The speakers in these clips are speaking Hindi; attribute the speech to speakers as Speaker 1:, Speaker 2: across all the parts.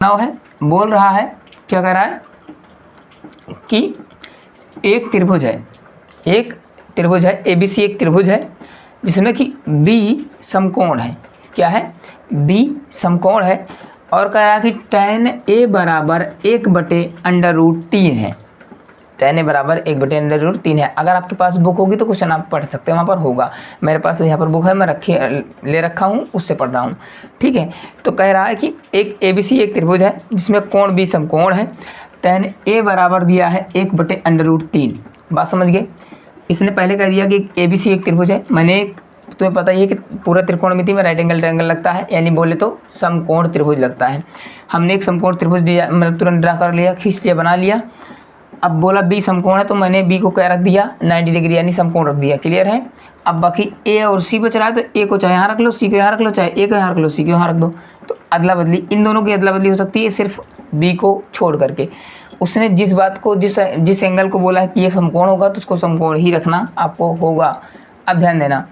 Speaker 1: नाव है, बोल रहा है, क्या कह रहा है कि एक त्रिभुज है, एक त्रिभुज है ABC, एक त्रिभुज है जिसमें कि B समकोण है। क्या है? B समकोण है और कह रहा है कि tan A बराबर 1/√3 है। tan A बराबर 1/√3 है। अगर आपके पास बुक होगी तो क्वेश्चन आप पढ़ सकते हैं, वहाँ पर होगा। मेरे पास यहाँ पर बुक है, मैं ले रखा हूँ, उससे पढ़ रहा हूँ। ठीक है, तो कह रहा है कि एक ABC एक त्रिभुज है जिसमें कोण B समकोण है। tan A बराबर दिया है 1/√3। बात समझ गए? इसने पहले कह दिया कि ABC एक त्रिभुज है। मैंने तुम्हें पता ही है कि पूरा त्रिकोणमिति में राइट एंगल ट्रायंगल लगता है, यानी बोले तो समकोण त्रिभुज लगता है। हमने एक समकोण त्रिभुज दिया, मतलब तुरंत ड्रा कर लिया, खींच लिया, बना लिया। अब बोला B समकोण है तो मैंने B को क्या रख दिया, 90 डिग्री यानी समकोण रख दिया। क्लियर है? अब बाकी A और C बच रहा है तो A को चाहे यहाँ रख लो, C को यहाँ रख लो, चाहे A को यहाँ रख लो, C को यहाँ रख दो। तो अदला बदली, इन दोनों की अदला बदली हो सकती है सिर्फ B को छोड़ करके। उसने जिस बात को, जिस एंगल को बोला है कि ये समकोण होगा तो उसको समकोण ही रखना आपको होगा। अब ध्यान देना,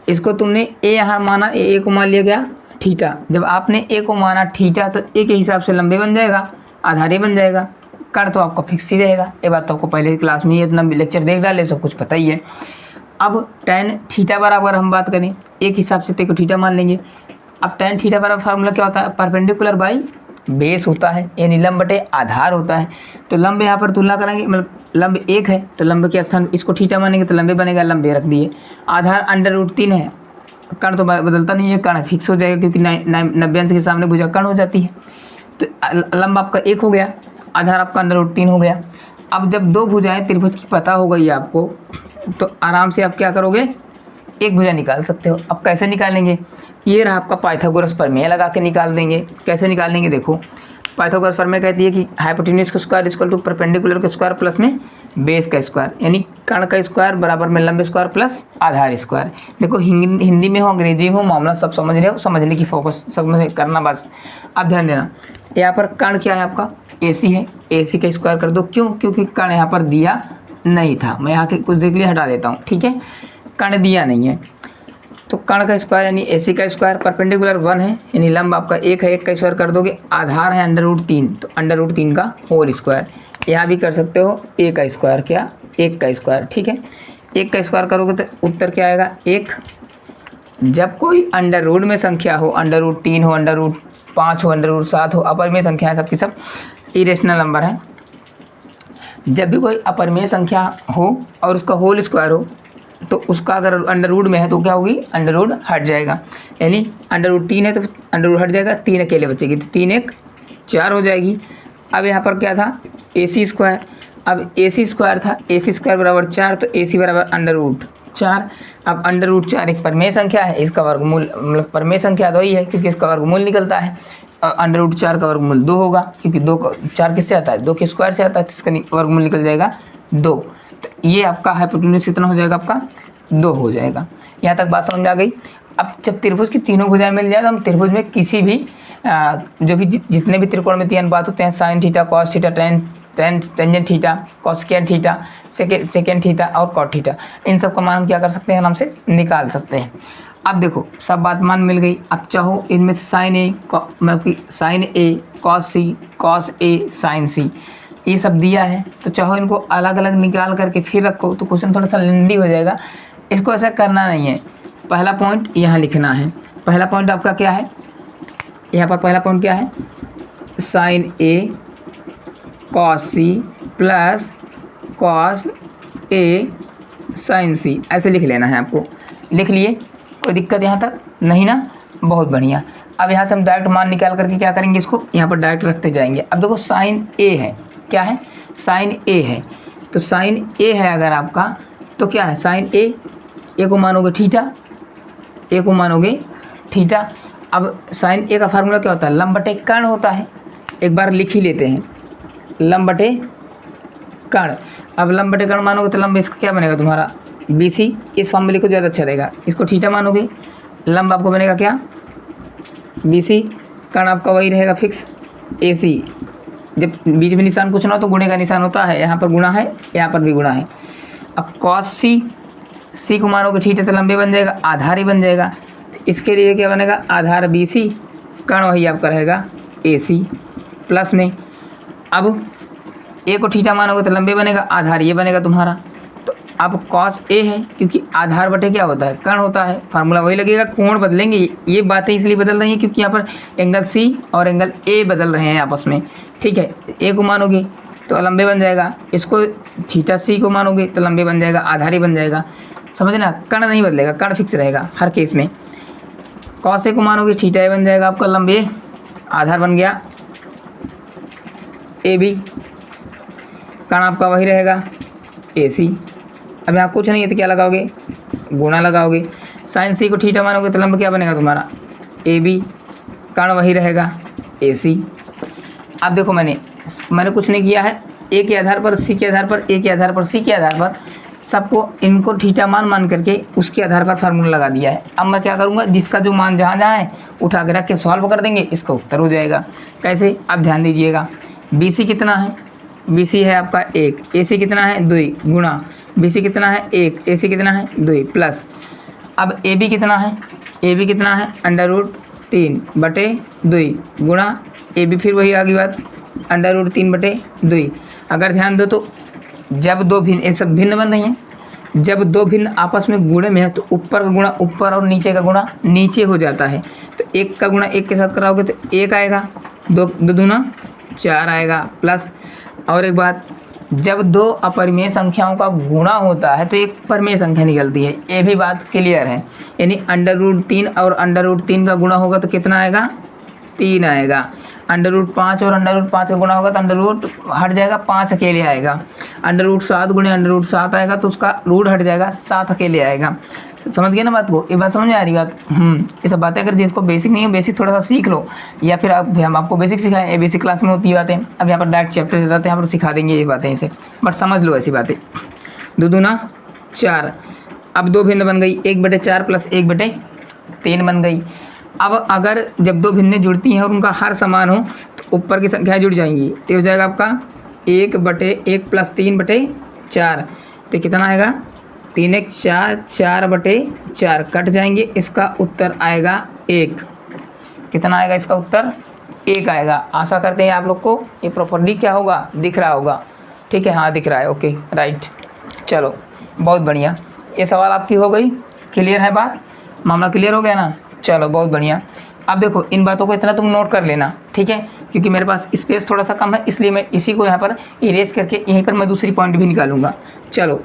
Speaker 1: इसको तुमने A यहाँ माना, A को मान लिया गया थीटा। जब आपने A को माना थीटा तो A के हिसाब से लंबे बन जाएगा, आधारी बन जाएगा, कण तो आपका फिक्स ही रहेगा। ये बात तो आपको पहले क्लास में ही इतना लेक्चर देख डाले, सब कुछ पता ही है। अब tan थीटा बराबर हम बात करें, एक हिसाब से तो थीटा मान लेंगे। अब tan थीटा बराबर फार्मूला क्या होता है? परपेंडिकुलर बाई बेस होता है, यानी लंब बटे आधार होता है। तो लंब यहाँ पर तुलना करेंगे, मतलब लंब 1 है तो लंब के स्थान इसको थीटा मानेंगे तो लंबे बनेगा, लंबे रख दिए। आधार √3 है, कण तो बदलता नहीं है, कण फिक्स हो जाएगा क्योंकि 90 अंश के सामने भुजा कण हो जाती है। तो लंब आपका 1 हो गया, आधार आपका √3 हो गया। अब जब दो भुजाएं त्रिभुज की पता हो गई आपको तो आराम से आप क्या करोगे, एक भुजा निकाल सकते हो। अब कैसे निकालेंगे? ये रहा आपका पाइथागोरस प्रमेय, लगा के निकाल देंगे। कैसे निकालेंगे? देखो, पाइथागोरस प्रमेय कहती है कि हाइपोटेन्यूज का स्क्वायर इक्वल टू परपेंडिकुलर का स्क्वायर प्लस में बेस का स्क्वायर, यानी कण का स्क्वायर बराबर में लंब स्क्वायर प्लस आधार स्क्वायर। देखो, हिंदी में हो अंग्रेजी में हो, मामला सब समझ रहे हो, समझने की फोकस सब करना बस। अब ध्यान देना, यहाँ पर कण क्या है आपका? AC है, AC का स्क्वायर कर दो। क्यों? क्योंकि कण यहाँ पर दिया नहीं था। मैं यहाँ के कुछ देख लिया, हटा देता हूँ। ठीक है, कण दिया नहीं है तो कण का स्क्वायर यानी AC का स्क्वायर, परपेंडिकुलर 1 है यानी लंब आपका 1 है, 1 का स्क्वायर कर दोगे। आधार है √3 तो √3 का होल स्क्वायर। यहाँ भी कर सकते हो A का स्क्वायर, क्या 1 का स्क्वायर। ठीक है, 1 का स्क्वायर करोगे तो उत्तर क्या आएगा? 1। जब कोई अंडर रूट में संख्या हो, √3 हो, √5 हो, √7 हो, अपर में संख्या है, सबकी सब इरेशनल नंबर है। जब भी कोई अपरिमेय संख्या हो और उसका होल स्क्वायर हो तो उसका अगर अंडर रूट में है तो क्या होगी? अंडर रूट हट जाएगा, यानी √3 है तो अंडर रूट हट जाएगा, 3 अकेले बचेगी तो 3 1 4 हो जाएगी। अब यहाँ पर क्या था? AC square. अब AC स्क्वायर था, AC स्क्वायर बराबर 4 तो AC बराबर √4। अब √4 एक परमेय संख्या है, इसका वर्गमूल, मतलब परमेय संख्या तो ही है क्योंकि इसका वर्गमूल निकलता है। √4 का वर्गमूल 2 होगा क्योंकि 2 का 4 किससे आता है? 2 के स्क्वायर से आता है, तो इसका वर्गमूल निकल जाएगा 2। तो ये आपका हाइपोटेन्यूज कितना हो जाएगा? आपका 2 हो जाएगा। यहाँ तक बात समझ में आ गई। अब जब त्रिभुज की तीनों भुजाएं मिल जाए तो हम त्रिभुज में किसी भी जो भी जितने भी त्रिकोणमितीय अनुपात होते हैं, sine theta, cos theta, tangent theta, cosecant theta, second theta और कॉट थीटा, इन सब का मान हम क्या कर सकते हैं? आराम से निकाल सकते हैं। अब देखो, सब बात मान मिल गई। अब चाहो इनमें से साइन A, मतलब कि sine A, cos C, cos A, sine C, ये सब दिया है तो चाहो इनको अलग अलग निकाल करके फिर रखो तो क्वेश्चन थोड़ा सा लेंदी हो जाएगा। इसको ऐसा करना नहीं है। पहला पॉइंट यहाँ लिखना है। पहला पॉइंट आपका क्या है? यहाँ पर पहला पॉइंट क्या है? Sine A cos C plus cos A sine C, ऐसे लिख लेना है आपको। लिख लिए? कोई दिक्कत यहाँ तक नहीं ना? बहुत बढ़िया। अब यहाँ से हम डायरेक्ट मान निकाल करके क्या करेंगे? इसको यहाँ पर डायरेक्ट रखते जाएंगे। अब देखो, साइन A है, क्या है? साइन A है, तो साइन A है अगर आपका तो क्या है? साइन A को मानोगे थीटा, A को मानोगे थीटा। अब साइन A का फार्मूला क्या होता है? लंब बटे कर्ण होता है। एक बार लिख ही लेते हैं, लंब बटे कर्ण। अब लंब बटे कर्ण मानोगे तो लंब इसका क्या बनेगा तुम्हारा? BC। इस फॉर्मूले को ज़्यादा अच्छा रहेगा। इसको थीटा मानोगे, लंब आपको बनेगा क्या? BC। कर्ण आपका वही रहेगा फिक्स, AC। जब बीच में निशान कुछ ना हो तो गुणे का निशान होता है, यहाँ पर गुणा है, यहाँ पर भी गुणा है। अब कॉस C को मानोगे थीटा तो लंबे बन जाएगा, आधार ही बन जाएगा। तो इसके लिए क्या बनेगा? आधार BC, कर्ण वही आपका रहेगा AC। प्लस में अब ए को थीटा मानोगे तो लंबे बनेगा, आधार ये बनेगा तुम्हारा। तो अब कॉस ए है क्योंकि आधार बटे क्या होता है, कर्ण होता है, फार्मूला वही लगेगा, कोण बदलेंगे। ये बातें इसलिए बदल रही हैं क्योंकि यहाँ पर एंगल सी और एंगल ए बदल रहे हैं आपस में, ठीक है। ए को मानोगे तो लंबे बन जाएगा, इसको थीटा सी को मानोगे तो लंबे बन जाएगा, आधार ही बन जाएगा, समझना। कर्ण नहीं बदलेगा, कर्ण फिक्स रहेगा हर केस में। कॉस ए को मानोगे थीटा ए बन जाएगा आपका, लंबे, आधार बन गया ए बी, कर्ण आपका वही रहेगा ए सी। अब यहाँ कुछ नहीं है तो क्या लगाओगे, गुणा लगाओगे। साइन सी को थीटा मानोगे तो लंब क्या बनेगा तुम्हारा ए बी, कर्ण वही रहेगा ए सी। अब देखो मैंने कुछ नहीं किया है, ए के आधार पर, सी के आधार पर, ए के आधार पर, सी के आधार पर, सबको इनको थीटा मान करके उसके आधार पर फार्मूला लगा दिया है। अब मैं क्या करूँगा, जिसका जो मान जहाँ जहाँ है उठा के रख के सॉल्व कर देंगे, इसका उत्तर हो जाएगा। कैसे, अब ध्यान दीजिएगा। बी सी कितना है, बी सी है आपका 1, ए सी कितना है 2 गुणा, बी सी कितना है 1, ए सी कितना है 2 प्लस। अब ए बी कितना है, ए बी कितना है √3/2 गुणा ए बी, फिर वही आगे बात √3/2। अगर ध्यान दो तो जब दो भिन्न, ये सब भिन्न बन रही हैं, जब दो भिन्न आपस में गुणे में है तो ऊपर का गुणा ऊपर और नीचे का गुणा नीचे हो जाता है। तो एक का गुणा एक के साथ कराओगे तो 1 आएगा, 2 दूना 4 आएगा प्लस। और एक बात, जब दो अपरिमेय संख्याओं का गुणा होता है तो एक परिमेय संख्या निकलती है, ये भी बात क्लियर है। यानी √3 और √3 का गुणा होगा तो कितना आएगा, 3 आएगा। √5 और √5 का गुणा होगा तो अंडर हट जाएगा, 5 अकेले आएगा। √7 गुणे √7 आएगा तो उसका रूट हट जाएगा, 7 अकेले आएगा। समझ गए ना बात को, ये बात समझ में आ रही बात। ये सब बातें अगर जिसको बेसिक नहीं है, बेसिक थोड़ा सा सीख लो, या फिर हम आपको बेसिक सिखाएं, ये बेसिक क्लास में होती है बातें। अब यहाँ पर डायरेक्ट चैप्टर दे जाते हैं, यहाँ पर सिखा देंगे ये बातें इसे, बट समझ लो ऐसी बातें। 2 दूना 4, अब 2 भिन्न बन गई, 1/4 प्लस 1/3 बन गई। अब अगर जब 2 भिन्नें जुड़ती हैं और उनका हर समान हो तो ऊपर की संख्याएँ जुड़ जाएंगी, तो हो जाएगा आपका 1/1 प्लस 3/4, तो कितना आएगा 3 1 4, 4/4 कट जाएंगे, इसका उत्तर आएगा 1। कितना आएगा इसका उत्तर, 1 आएगा। आशा करते हैं आप लोग को ये प्रॉपर्ली क्या होगा, दिख रहा होगा, ठीक है। हाँ दिख रहा है, ओके राइट, चलो बहुत बढ़िया। ये सवाल आपकी हो गई, क्लियर है बात, मामला क्लियर हो गया ना, चलो बहुत बढ़िया। अब देखो इन बातों को इतना तुम नोट कर लेना, ठीक है, क्योंकि मेरे पास स्पेस थोड़ा सा कम है, इसलिए मैं इसी को यहाँ पर इरेज करके यहीं पर मैं दूसरी पॉइंट भी निकालूंगा। चलो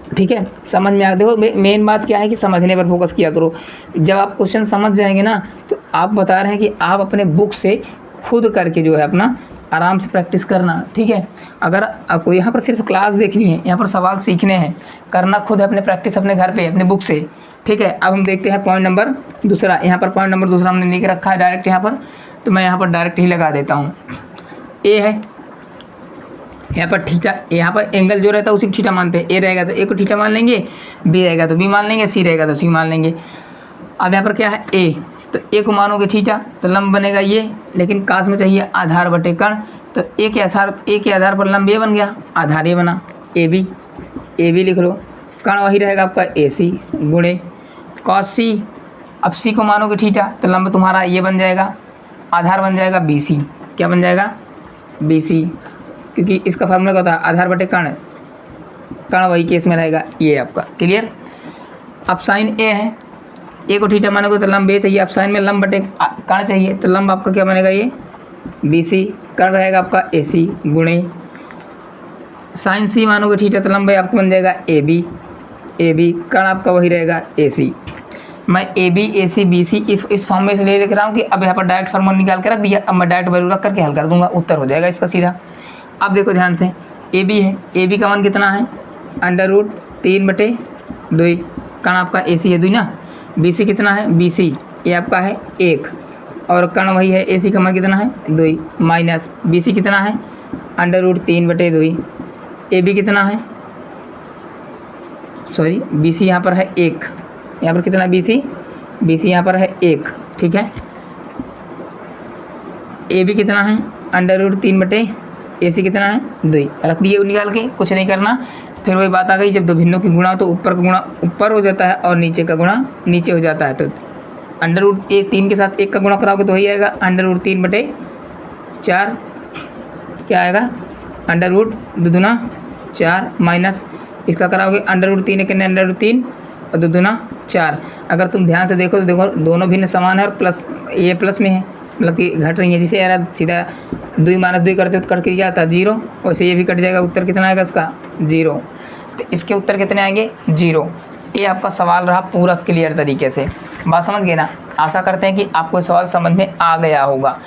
Speaker 1: ठीक है, समझ में आ, देखो मेन बात क्या है कि समझने पर फोकस किया करो। जब आप क्वेश्चन समझ जाएंगे ना तो आप बता रहे हैं कि आप अपने बुक से खुद करके जो है अपना आराम से प्रैक्टिस करना, ठीक है। अगर आपको यहाँ पर सिर्फ क्लास देखनी है, यहाँ पर सवाल सीखने हैं, करना खुद है अपने प्रैक्टिस अपने घर पे अपने बुक से, ठीक है। अब हम देखते हैं पॉइंट नंबर दूसरा। यहाँ पर पॉइंट नंबर दूसरा हमने लिख रखा है डायरेक्ट यहाँ पर, तो मैं यहाँ पर डायरेक्ट ही लगा देता हूँ। ए है यहाँ पर थीटा, यहाँ पर एंगल जो रहता है उसी को थीटा मानते हैं। ए रहेगा तो ए को थीटा मान लेंगे, बी रहेगा तो बी मान लेंगे, सी रहेगा तो सी मान लेंगे। अब यहाँ पर क्या है ए, तो ए को मानोगे थीटा तो लंब बनेगा ये, लेकिन काश में चाहिए आधार बटे कर्ण, तो ए के आधार पर लंब ये बन गया, आधार ये बना ए बी लिख लो। कर्ण वही रहेगा आपका ए सी गुणे कॉस सी। अब सी को मानोगे थीटा तो लंब तुम्हारा ये बन जाएगा, आधार बन जाएगा बी सी। क्या बन जाएगा, बी सी, क्योंकि इसका फार्मूला क्या होता है, आधार बटे कर्ण वही केस में रहेगा ये आपका, क्लियर। अब साइन ए है, ए को थीटा मानोगे तो लंब ए चाहिए, अब साइन में लंब बटे कर्ण चाहिए तो लंब आपका क्या बनेगा, ये बी सी, कर्ण रहेगा आपका ए सी गुणे साइन सी मानोगे थीटा तो लंब आपको बन जाएगा ए बी, कर्ण आपका वही रहेगा ए सी। मैं A B A C B C इस फॉर्म में इसलिए लिख रहा हूँ कि अब यहाँ पर डायरेक्ट फार्मूला निकाल के रख दिया, अब मैं डायरेक्ट वैल्यू रख करके हल कर दूंगा, उत्तर हो जाएगा इसका सीधा। अब देखो ध्यान से, ए बी है, ए बी का मान कितना है √3/2, कर्ण आपका ए सी है 2 ना, बी सी कितना है, बी सी ये आपका है 1 और कर्ण वही है, ए सी का मान कितना है 2 माइनस बी सी कितना है √3/2, ए बी कितना है, सॉरी बी सी यहाँ पर है 1, यहाँ पर कितना बी सी यहाँ पर है 1, ठीक है। ए बी कितना है √3/, ए सी कितना है 2, रख दिए निकाल के, कुछ नहीं करना। फिर वही बात आ गई, जब दो भिन्नों की गुणा हो तो ऊपर का गुणा ऊपर हो जाता है और नीचे का गुणा नीचे हो जाता है, तो √3 के साथ 1 का गुणा कराओगे तो वही आएगा √3/4, क्या आएगा, अंडर रूट 2 दूना 4 माइनस इसका कराओगे अंडर रूट 3 कितने, अंडर रूट 3 और 2 दूना 4। अगर तुम ध्यान से देखो तो देखो दोनों भिन्न समान है और प्लस ये प्लस में है, मतलब कि घट रही है। जिसे यार सीधा 2 माइनस 2 करते तो कट के जाता 0, वैसे ये भी कट जाएगा। उत्तर कितना आएगा इसका 0। तो इसके उत्तर कितने आएंगे 0। ये आपका सवाल रहा पूरा क्लियर तरीके से, बात समझ गए ना। आशा करते हैं कि आपको सवाल समझ में आ गया होगा।